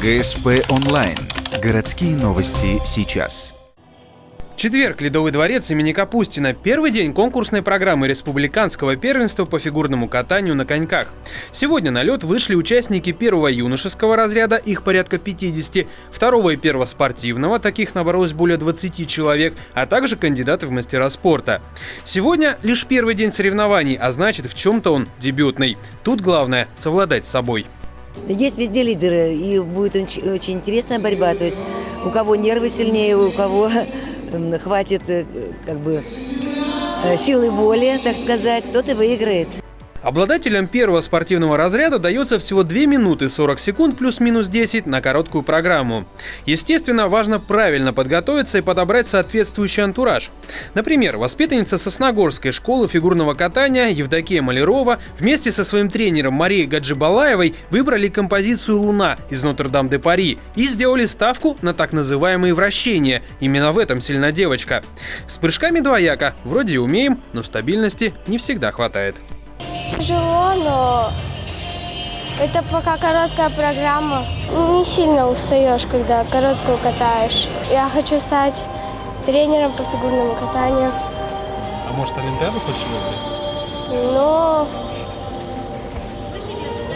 ГСП онлайн. Городские новости сейчас. Четверг. Ледовый дворец имени Капустина. Первый день конкурсной программы республиканского первенства по фигурному катанию на коньках. Сегодня на лед вышли участники первого юношеского разряда, их порядка 50, второго и первого спортивного, таких набралось более 20 человек, а также кандидаты в мастера спорта. Сегодня лишь первый день соревнований, а значит, в чем-то он дебютный. Тут главное — совладать с собой. Есть везде лидеры, и будет очень интересная борьба. То есть у кого нервы сильнее, у кого хватит силы воли, так сказать, тот и выиграет. Обладателям первого спортивного разряда дается всего 2 минуты 40 секунд плюс-минус 10 на короткую программу. Естественно, важно правильно подготовиться и подобрать соответствующий антураж. Например, воспитанница Сосногорской школы фигурного катания Евдокия Малярова вместе со своим тренером Марией Гаджибалаевой выбрали композицию «Луна» из Нотр-Дам-де-Пари и сделали ставку на так называемые вращения. Именно в этом сильна девочка. С прыжками двояко. Вроде и умеем, но стабильности не всегда хватает. Тяжело, но это пока короткая программа. Не сильно устаешь, когда короткую катаешь. Я хочу стать тренером по фигурному катанию. А может, Олимпиаду хочешь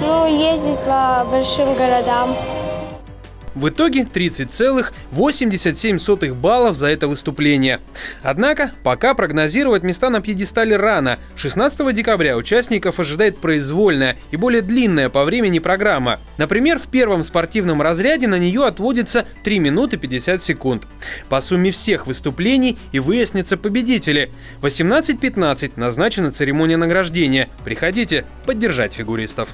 выиграть? Ездить по большим городам. В итоге 30,87 баллов за это выступление. Однако пока прогнозировать места на пьедестале рано. 16 декабря участников ожидает произвольная и более длинная по времени программа. Например, в первом спортивном разряде на нее отводится 3 минуты 50 секунд. По сумме всех выступлений и выяснятся победители. В 18:15 назначена церемония награждения. Приходите поддержать фигуристов.